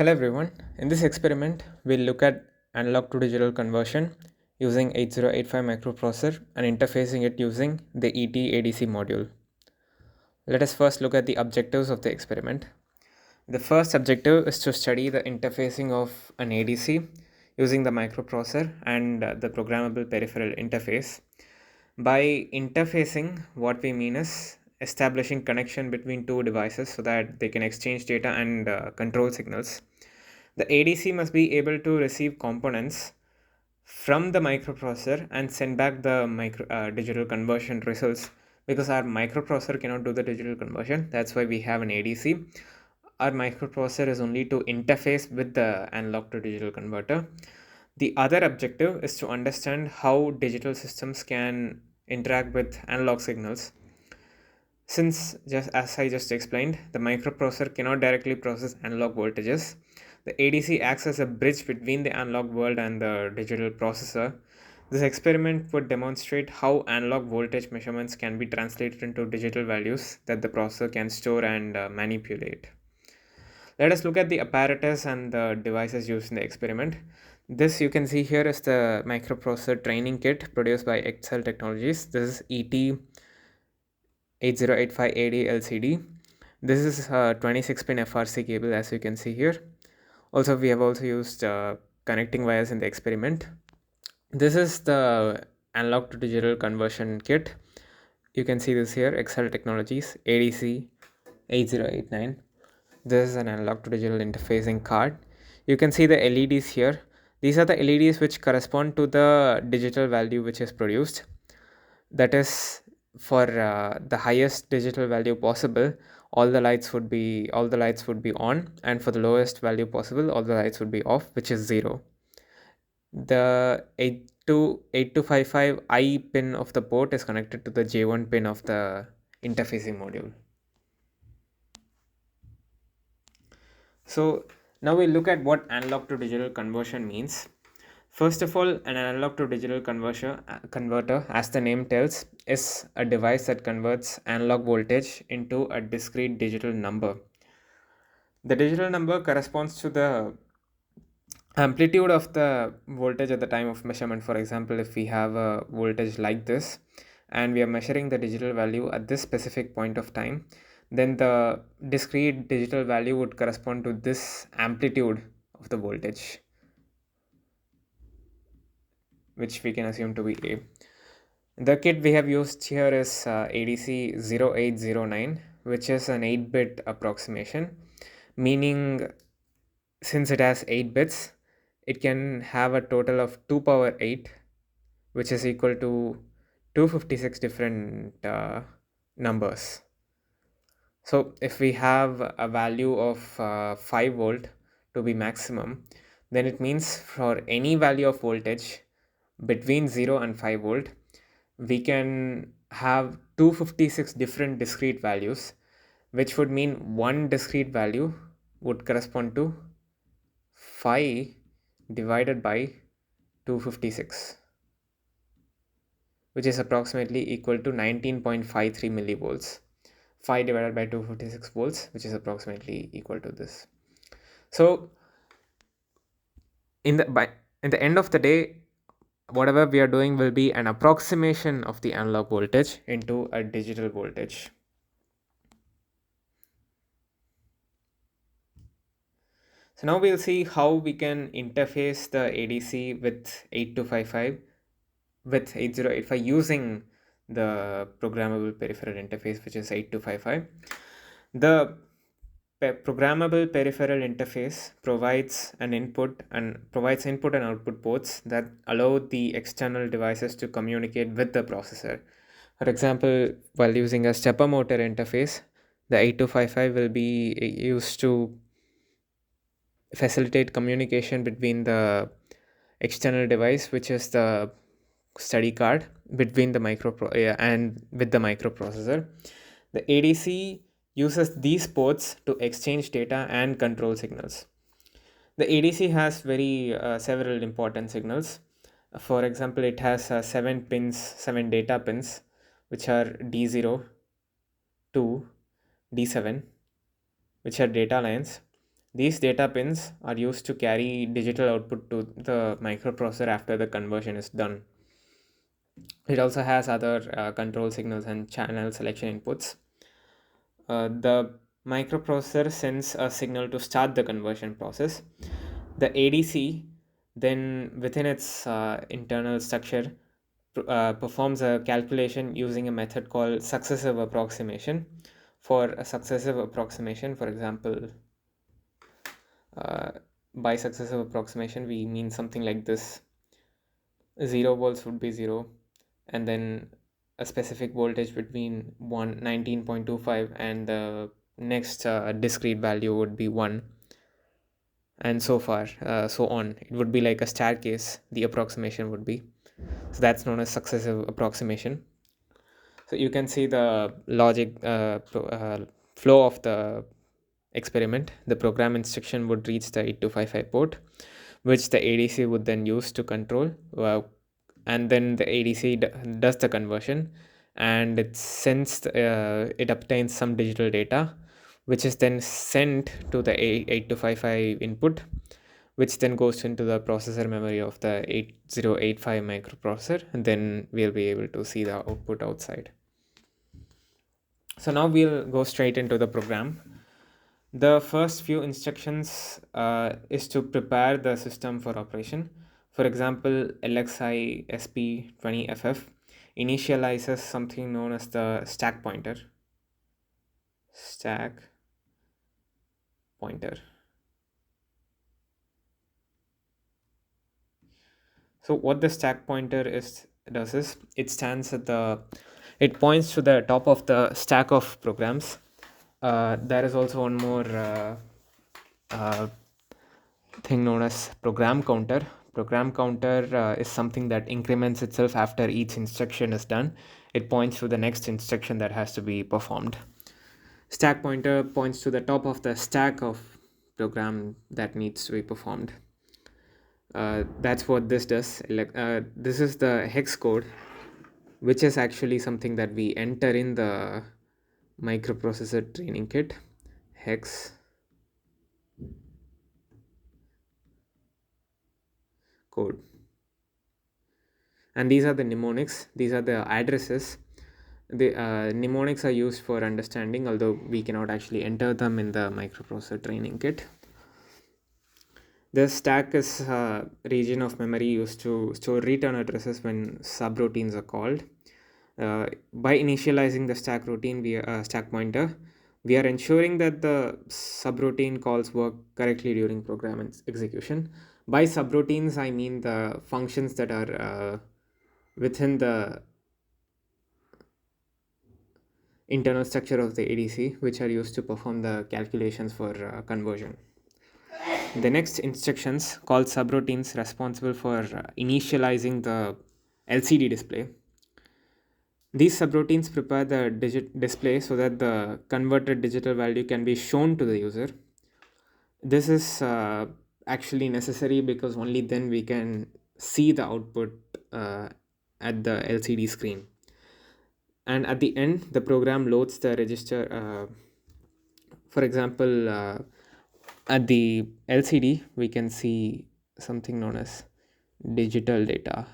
Hello everyone. In this experiment, we'll look at analog to digital conversion using 8085 microprocessor and interfacing it using the ET-ADC module. Let us first look at the objectives of the experiment. The first objective is to study the interfacing of an ADC using the microprocessor and the programmable peripheral interface. By interfacing, what we mean is establishing connection between two devices so that they can exchange data and control signals. The ADC must be able to receive components from the microprocessor and send back the digital conversion results. Because our microprocessor cannot do the digital conversion, that's why we have an ADC. Our microprocessor is only to interface with the analog to digital converter. The other objective is to understand how digital systems can interact with analog signals. Since, just as I just explained, the microprocessor cannot directly process analog voltages, the ADC acts as a bridge between the analog world and the digital processor. This experiment would demonstrate how analog voltage measurements can be translated into digital values that the processor can store and manipulate. Let us look at the apparatus and the devices used in the experiment. This you can see here is the microprocessor training kit produced by Excel Technologies. This is ET-8085AD LCD. This is a 26-pin FRC cable, as you can see here. Also, we have also used connecting wires in the experiment. This is the analog to digital conversion kit. You can see this here, Excel Technologies ADC0809. This is an analog to digital interfacing card. You can see the LEDs here. These are the LEDs which correspond to the digital value which is produced. That is, for the highest digital value possible, all the lights would be on, and for the lowest value possible, all the lights would be off, which is 0. The 8255I pin of the port is connected to the J1 pin of the interfacing module. So now we look at what analog to digital conversion means. First of all, an analog to digital converter, as the name tells, is a device that converts analog voltage into a discrete digital number. The digital number corresponds to the amplitude of the voltage at the time of measurement. For example, if we have a voltage like this and we are measuring the digital value at this specific point of time, then the discrete digital value would correspond to this amplitude of the voltage, which we can assume to be A. The kit we have used here is ADC0809, which is an 8-bit approximation, meaning since it has 8 bits, it can have a total of 2 power 8, which is equal to 256 different numbers. So if we have a value of 5 volt to be maximum, then it means for any value of voltage between 0 and 5 volt, we can have 256 different discrete values, which would mean one discrete value would correspond to 5 divided by 256, which is approximately equal to 19.53 millivolts. 5 divided by 256 volts, which is approximately equal to this. So in the end of the day, whatever we are doing will be an approximation of the analog voltage into a digital voltage. So now we'll see how we can interface the ADC with 8085 using the programmable peripheral interface, which is 8255. The programmable peripheral interface provides input and output ports that allow the external devices to communicate with the processor. For example, while using a stepper motor interface, the 8255 will be used to facilitate communication between the external device, which is the study card, between the and with the microprocessor. The ADC uses these ports to exchange data and control signals. The ADC has several important signals. For example, it has 7 data pins, which are D0 to D7, which are data lines, These data pins are used to carry digital output to the microprocessor after the conversion is done. It also has other control signals and channel selection inputs. The microprocessor sends a signal to start the conversion process. The ADC then, within its internal structure, performs a calculation using a method called successive approximation. For a successive approximation, for example, uh, by successive approximation, we mean something like this: 0 volts would be 0, and then a specific voltage between 19.25 and the next discrete value would be 1, and so on. It would be like a staircase, the approximation would be. So that's known as successive approximation. So you can see the logic flow of the experiment. The program instruction would reach the 8255 port, which the ADC would then use to control, and then the ADC does the conversion, and it obtains some digital data, which is then sent to the 8255 input, which then goes into the processor memory of the 8085 microprocessor, and then we'll be able to see the output outside. So now we'll go straight into the program. The first few instructions is to prepare the system for operation. For example, LXI SP20FF initializes something known as the stack pointer. Stack pointer. So what the stack pointer does is it points to the top of the stack of programs. There is also one more thing known as program counter. Program counter is something that increments itself after each instruction is done. It points to the next instruction that has to be performed. Stack pointer points to the top of the stack of program that needs to be performed. That's what this does. This is the hex code, which is actually something that we enter in the microprocessor training kit. Hex code. And these are the mnemonics. These are the addresses. The mnemonics are used for understanding, although we cannot actually enter them in the microprocessor training kit. The stack is a region of memory used to store return addresses when subroutines are called. By initializing the stack pointer, we are ensuring that the subroutine calls work correctly during program execution. By subroutines, I mean the functions that are within the internal structure of the ADC, which are used to perform the calculations for conversion. The next instructions called subroutines responsible for initializing the LCD display. These subroutines prepare the display so that the converted digital value can be shown to the user. This is actually necessary because only then we can see the output at the LCD screen. And at the end, the program loads the register. For example, at the LCD, we can see something known as digital data.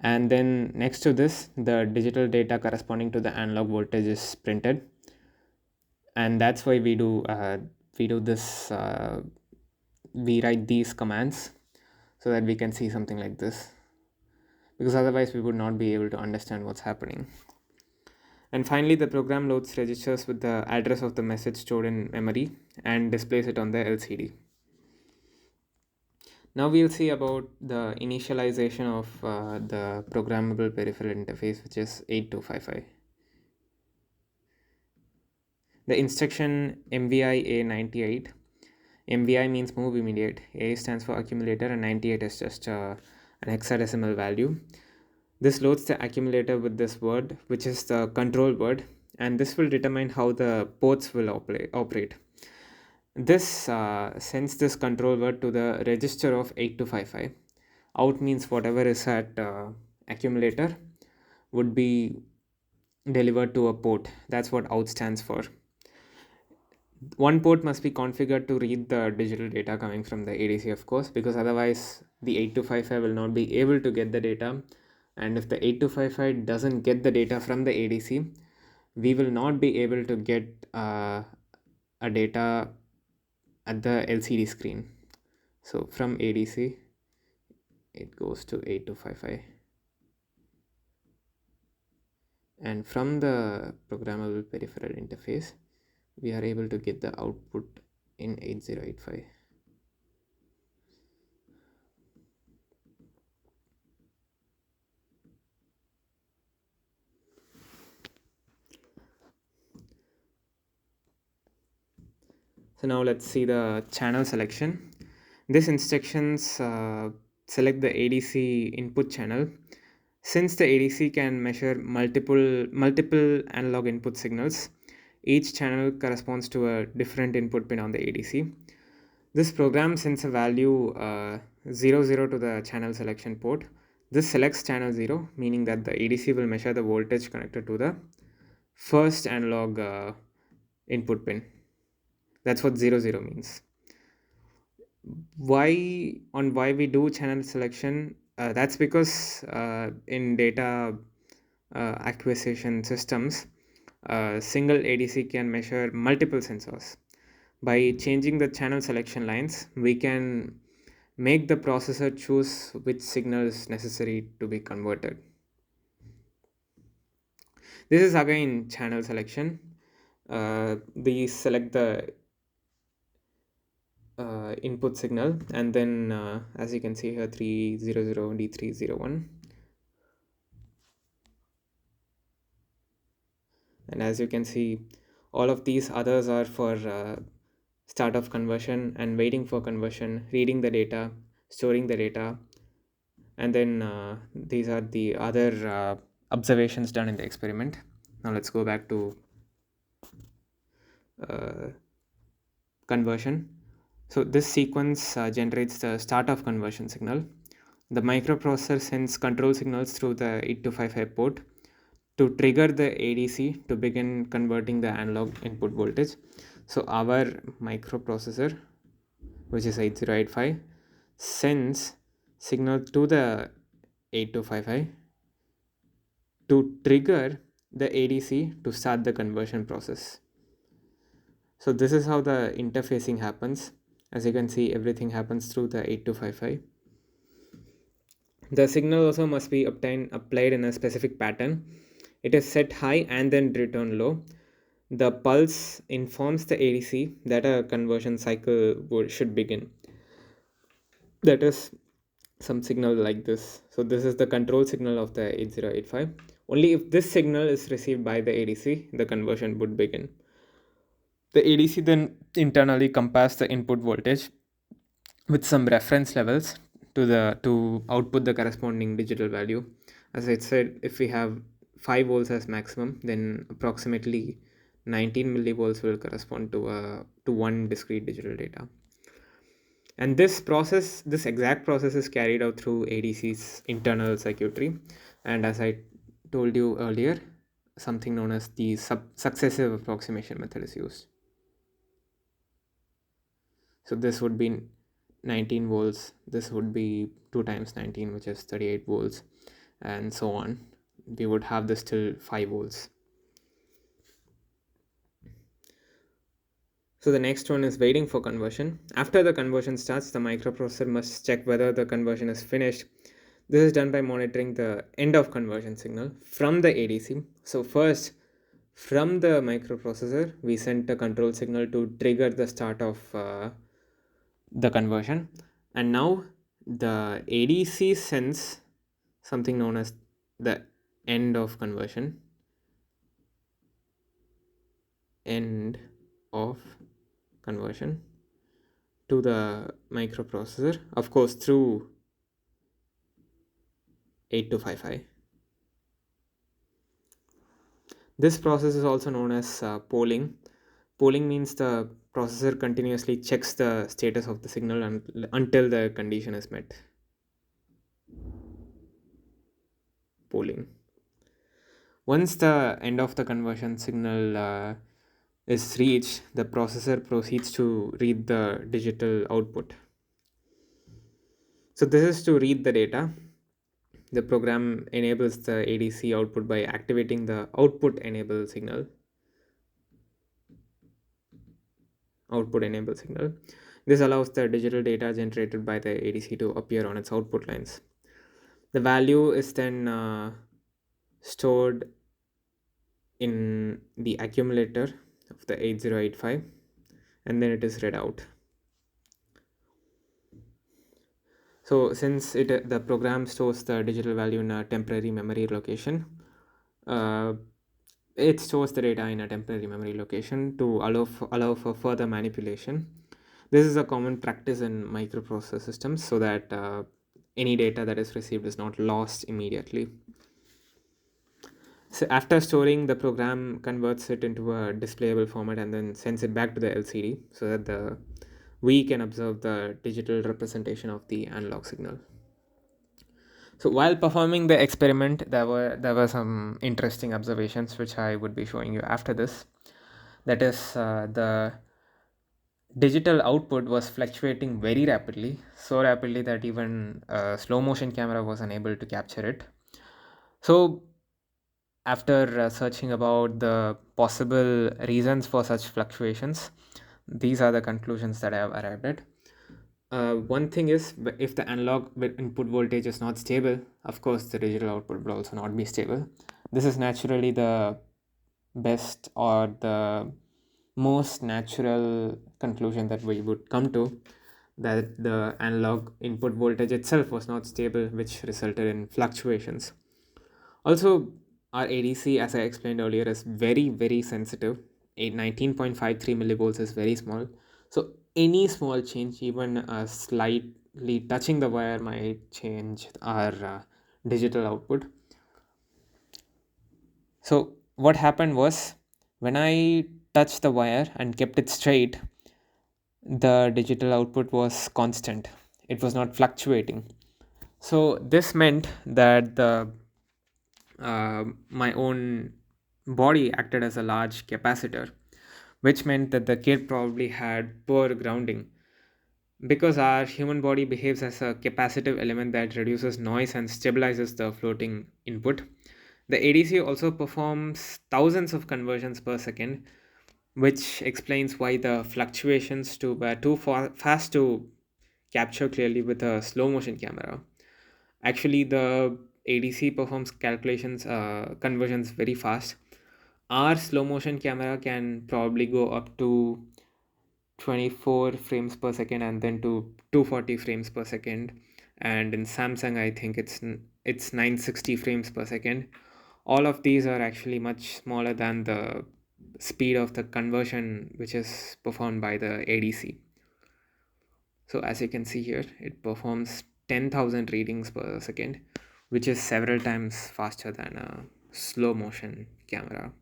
And then next to this, the digital data corresponding to the analog voltage is printed, and that's why we do this. We write these commands so that we can see something like this, because otherwise we would not be able to understand what's happening. And finally, the program loads registers with the address of the message stored in memory and displays it on the LCD. Now we'll see about the initialization of the Programmable Peripheral Interface, which is 8255. The instruction MVI-A98. MVI means move immediate. A stands for accumulator and 98 is just an hexadecimal value. This loads the accumulator with this word, which is the control word, and this will determine how the ports will operate. This sends this control word to the register of 8255. Out means whatever is at accumulator would be delivered to a port. That's what out stands for. One port must be configured to read the digital data coming from the ADC, of course, because otherwise the 8255 will not be able to get the data. And if the 8255 doesn't get the data from the ADC, we will not be able to get a data at the LCD screen. So from ADC, it goes to 8255. And from the Programmable Peripheral Interface, we are able to get the output in 8085. So now let's see the channel selection. This instructions select the ADC input channel. Since the ADC can measure multiple analog input signals, each channel corresponds to a different input pin on the ADC. This program sends a value 00 to the channel selection port. This selects channel 0, meaning that the ADC will measure the voltage connected to the first analog input pin. That's what 00 means. Why we do channel selection? That's because in data acquisition systems, single ADC can measure multiple sensors. By changing the channel selection lines, we can make the processor choose which signal is necessary to be converted. This is again channel selection. We select the input signal, and then as you can see here, 300 D301, and as you can see, all of these others are for start of conversion and waiting for conversion, reading the data, storing the data, and then these are the other observations done in the experiment. Now let's go back to conversion. So this sequence generates the start of conversion signal. The microprocessor sends control signals through the 8255 port to trigger the ADC to begin converting the analog input voltage. So our microprocessor, which is 8085, sends signal to the 8255 to trigger the ADC to start the conversion process. So this is how the interfacing happens. As you can see, everything happens through the 8255. The signal also must be applied in a specific pattern. It is set high and then returned low. The pulse informs the ADC that a conversion cycle should begin. That is some signal like this. So this is the control signal of the 8085. Only if this signal is received by the ADC, the conversion would begin. The ADC then internally compares the input voltage with some reference levels to output the corresponding digital value. As I said, if we have 5 volts as maximum, then approximately 19 millivolts will correspond to one discrete digital data. And this exact process is carried out through ADC's internal circuitry. And as I told you earlier, something known as the successive approximation method is used. So this would be 19 volts, this would be 2 times 19, which is 38 volts, and so on. We would have this till 5 volts. So the next one is waiting for conversion. After the conversion starts, the microprocessor must check whether the conversion is finished. This is done by monitoring the end of conversion signal from the ADC. So first, from the microprocessor, we sent a control signal to trigger the start of the conversion, and now the ADC sends something known as the end of conversion, to the microprocessor, of course through 8255. This process is also known as polling. Polling means the processor continuously checks the status of the signal until the condition is met. polling. Once the end of the conversion signal is reached, the processor proceeds to read the digital output. So this is to read the data. The program enables the ADC output by activating the output enable signal. This allows the digital data generated by the ADC to appear on its output lines. The value is then stored in the accumulator of the 8085, and then it is read out. So since the program stores the digital value in a temporary memory location, uh, it stores the data in a temporary memory location to allow for further manipulation. This is a common practice in microprocessor systems so that any data that is received is not lost immediately. So after storing, the program converts it into a displayable format and then sends it back to the LCD so that we can observe the digital representation of the analog signal. So while performing the experiment, there were some interesting observations which I would be showing you after this. That is, the digital output was fluctuating very rapidly, so rapidly that even a slow motion camera was unable to capture it. So after searching about the possible reasons for such fluctuations, these are the conclusions that I have arrived at. One thing is, if the analog input voltage is not stable, of course the digital output will also not be stable. This is naturally the best or the most natural conclusion that we would come to, that the analog input voltage itself was not stable, which resulted in fluctuations. Also, our ADC, as I explained earlier, is very, very sensitive. 19.53 millivolts is very small. So any small change, even slightly touching the wire, might change our digital output. So what happened was, when I touched the wire and kept it straight, the digital output was constant. It was not fluctuating. So this meant that my own body acted as a large capacitor, which meant that the kid probably had poor grounding. Because our human body behaves as a capacitive element that reduces noise and stabilizes the floating input, the ADC also performs thousands of conversions per second, which explains why the fluctuations were too fast to capture clearly with a slow motion camera. Actually, the ADC performs calculations, conversions very fast. Our slow motion camera can probably go up to 24 frames per second and then to 240 frames per second. And in Samsung, I think it's 960 frames per second. All of these are actually much smaller than the speed of the conversion which is performed by the ADC. So as you can see here, it performs 10,000 readings per second, which is several times faster than a slow motion camera.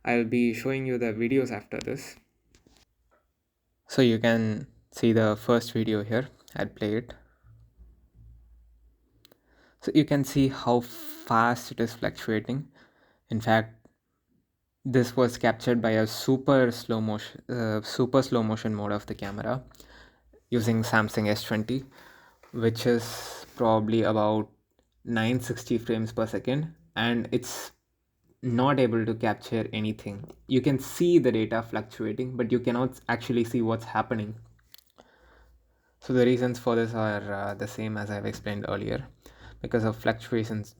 I'll be showing you the videos after this. So you can see the first video here. I'll play it. So you can see how fast it is fluctuating. In fact, this was captured by a super slow motion mode of the camera using Samsung S20, which is probably about 960 frames per second, and it's not able to capture anything. You can see the data fluctuating, but you cannot actually see what's happening. So the reasons for this are the same as I've explained earlier, because of fluctuations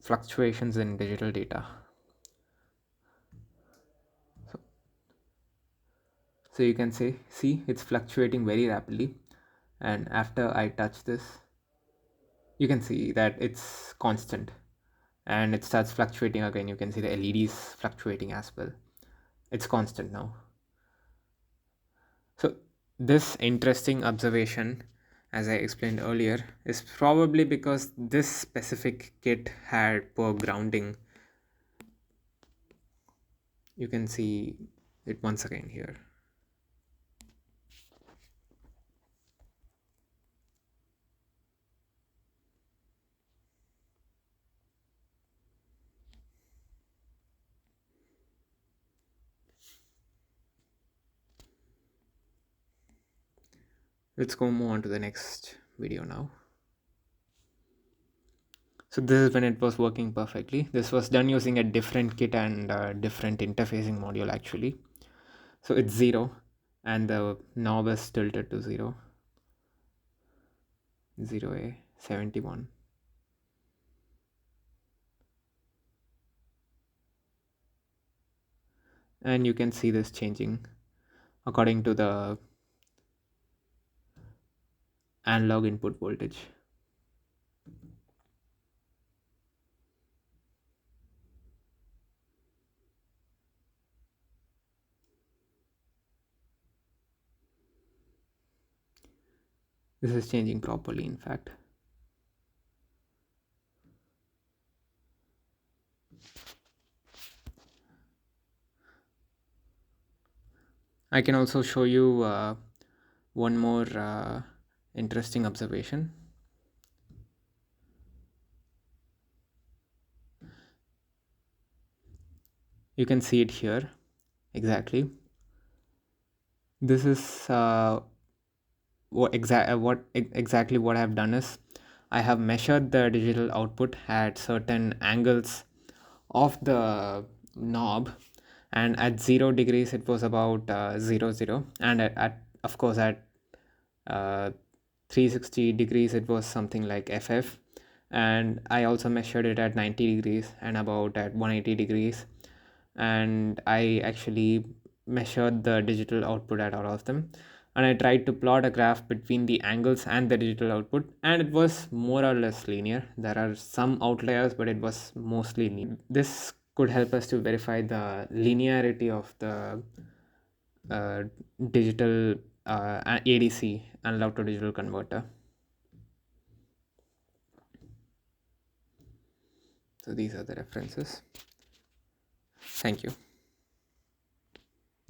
in digital data. So you can see it's fluctuating very rapidly, and after I touch this, you can see that it's constant, and it starts fluctuating again. You can see the LEDs fluctuating as well. It's constant now. So this interesting observation, as I explained earlier, is probably because this specific kit had poor grounding. You can see it once again here. Let's go move on to the next video now. So this is when it was working perfectly. This was done using a different kit and different interfacing module actually. So it's 0 and the knob is tilted to 0. 0A 71. And you can see this changing according to the analog input voltage. This is changing properly, in fact. I can also show you one more interesting observation. You can see it here exactly. This is exactly what I have done is I have measured the digital output at certain angles of the knob, and at 0 degrees it was about 0 0, and at of course at 360 degrees it was something like FF, and I also measured it at 90 degrees and about at 180 degrees, and I actually measured the digital output at all of them, and I tried to plot a graph between the angles and the digital output, and it was more or less linear. There are some outliers, but it was mostly linear. This could help us to verify the linearity of the digital ADC, analog to digital converter. So these are the references. Thank you.